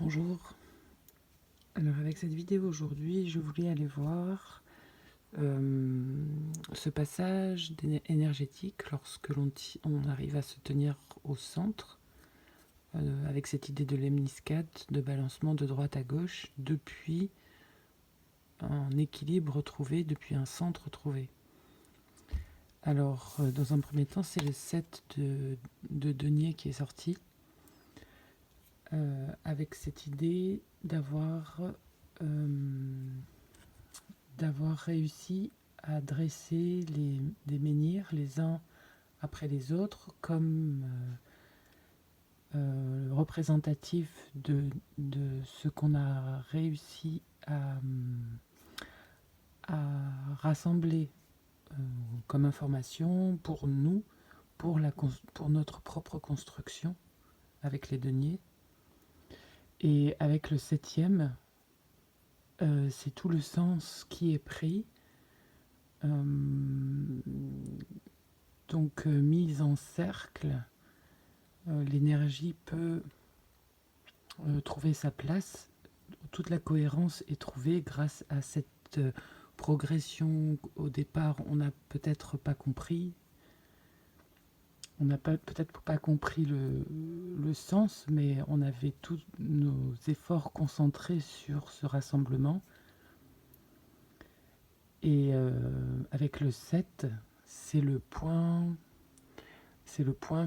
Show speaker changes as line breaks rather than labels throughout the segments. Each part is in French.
Bonjour, alors avec cette vidéo aujourd'hui, je voulais aller voir ce passage énergétique lorsque on arrive à se tenir au centre, avec cette idée de lemniscate, de balancement de droite à gauche, depuis un équilibre trouvé, depuis un centre trouvé. Alors, dans un premier temps, c'est le set de denier qui est sorti, avec cette idée d'avoir réussi à dresser des menhirs les uns après les autres comme représentatifs de ce qu'on a réussi à rassembler comme information pour nous, pour notre propre construction avec les deniers. Et avec le septième, c'est tout le sens qui est pris. Donc mise en cercle, l'énergie peut trouver sa place. Toute la cohérence est trouvée grâce à cette progression. Au départ, on n'a peut-être pas compris. On n'a peut-être pas compris le sens, mais on avait tous nos efforts concentrés sur ce rassemblement. Et avec le 7, c'est le point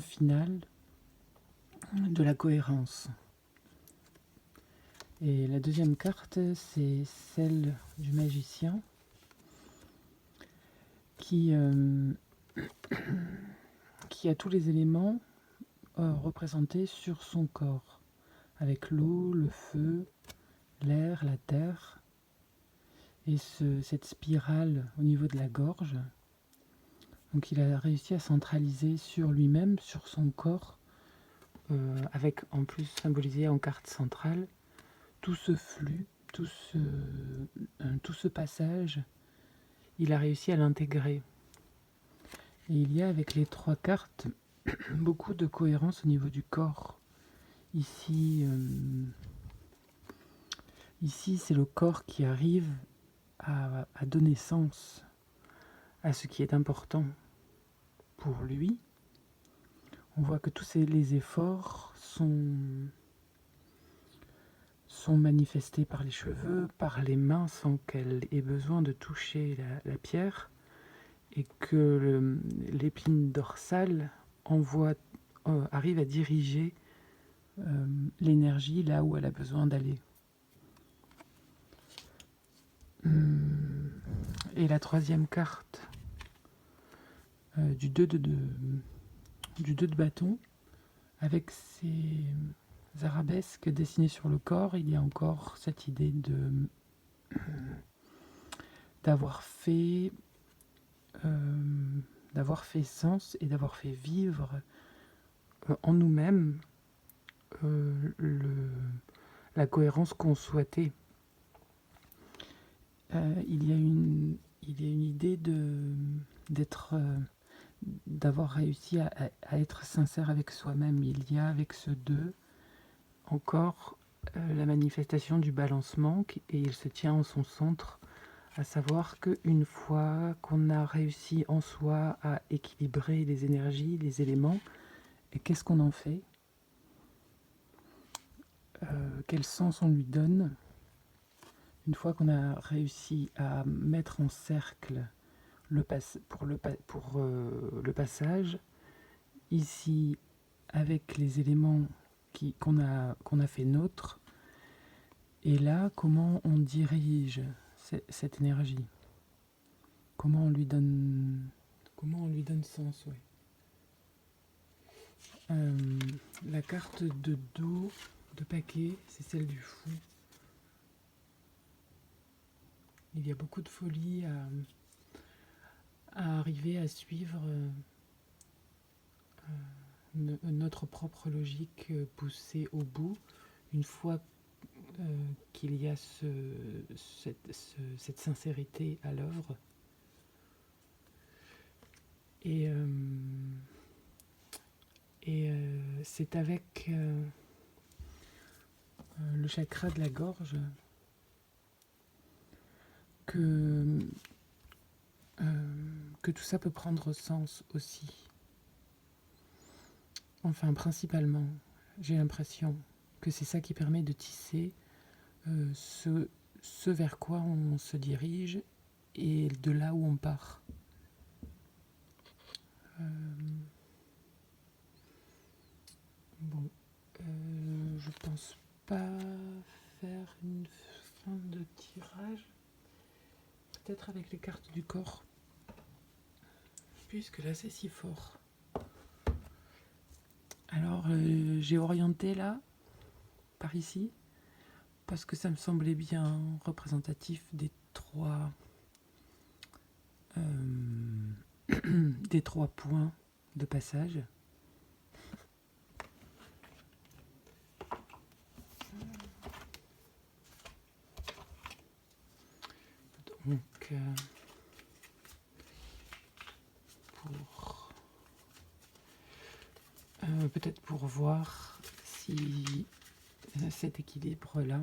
final de la cohérence. Et la deuxième carte, c'est celle du magicien qui a tous les éléments représentés sur son corps, avec l'eau, le feu, l'air, la terre, et cette spirale au niveau de la gorge. Donc il a réussi à centraliser sur lui-même, sur son corps, avec en plus symbolisé en carte centrale, tout ce flux, tout ce passage, il a réussi à l'intégrer. Et il y a avec les trois cartes beaucoup de cohérence au niveau du corps. Ici, c'est le corps qui arrive à donner sens à ce qui est important pour lui. On voit que tous les efforts sont manifestés par les cheveux, par les mains sans qu'elle ait besoin de toucher la pierre, et que l'épine dorsale arrive à diriger l'énergie là où elle a besoin d'aller. Et la troisième carte du 2 de bâton, avec ces arabesques dessinées sur le corps, il y a encore cette idée d'avoir fait sens et d'avoir fait vivre en nous-mêmes la cohérence qu'on souhaitait. Il y a une idée d'avoir réussi à être sincère avec soi-même. Il y a avec ce 2 encore la manifestation du balancement, et il se tient en son centre, à savoir qu'une fois qu'on a réussi en soi à équilibrer les énergies, les éléments, et qu'est-ce qu'on en fait, quel sens on lui donne, une fois qu'on a réussi à mettre en cercle pour le passage, ici avec les éléments qu'on a fait nôtres, et là comment on dirige cette énergie, comment on lui donne sens. Ouais. La carte de dos de paquet, c'est celle du fou. Il y a beaucoup de folie à arriver à suivre notre propre logique poussée au bout, une fois qu'il y a cette sincérité à l'œuvre. Et c'est avec le chakra de la gorge, que tout ça peut prendre sens aussi. Enfin, principalement, j'ai l'impression que c'est ça qui permet de tisser ce vers quoi on se dirige et de là où on part. Bon, je pense pas faire une fin de tirage. Peut-être avec les cartes du corps, puisque là c'est si fort. Alors j'ai orienté là, par ici, parce que ça me semblait bien représentatif des trois des trois points de passage. Donc peut-être pour voir si cet équilibre-là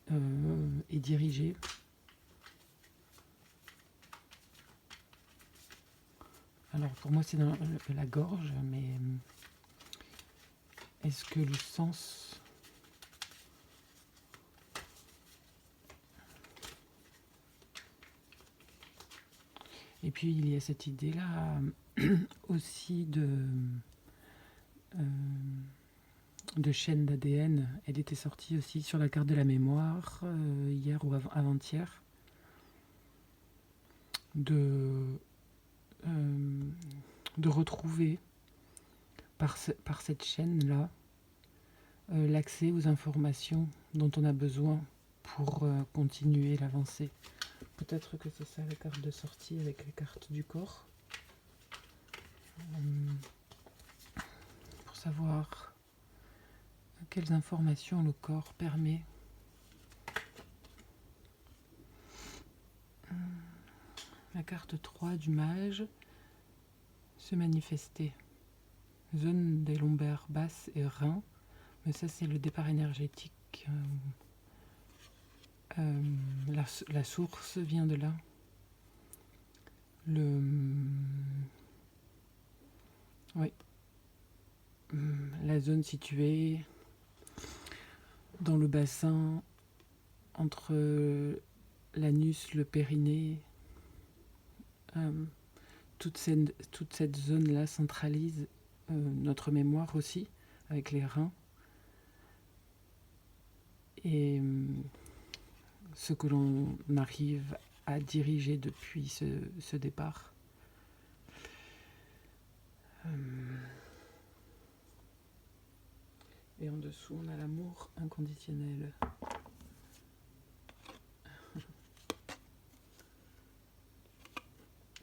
est dirigé. Alors pour moi c'est dans la gorge, mais est-ce que le sens et puis il y a cette idée-là aussi de chaîne d'ADN. Elle était sortie aussi sur la carte de la mémoire hier ou avant-hier. De retrouver par cette chaîne-là l'accès aux informations dont on a besoin pour continuer l'avancée. Peut-être que c'est ça la carte de sortie avec les cartes du corps. Pour savoir quelles informations le corps permet. La carte 3 du mage, se manifester. Zone des lombaires basses et reins, mais ça c'est le départ énergétique. La source vient de là. Oui. La zone située dans le bassin entre l'anus, le périnée. Toute cette zone-là centralise notre mémoire aussi, avec les reins. Et ce que l'on arrive à diriger depuis ce départ. Et en dessous, on a l'amour inconditionnel.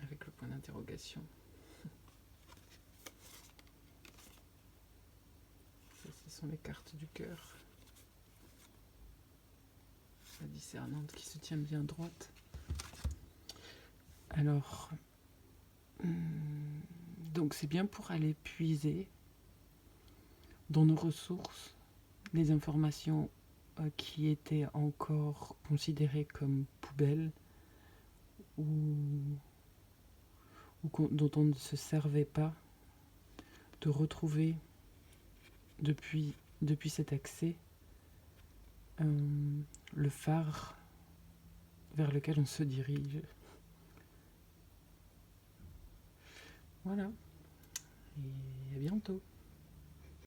Avec le point d'interrogation. Ça, ce sont les cartes du cœur. La discernante qui se tient bien droite. Alors, donc c'est bien pour aller puiser dans nos ressources les informations qui étaient encore considérées comme poubelles ou dont on ne se servait pas, de retrouver depuis cet accès le phare vers lequel on se dirige. Voilà. Et à bientôt.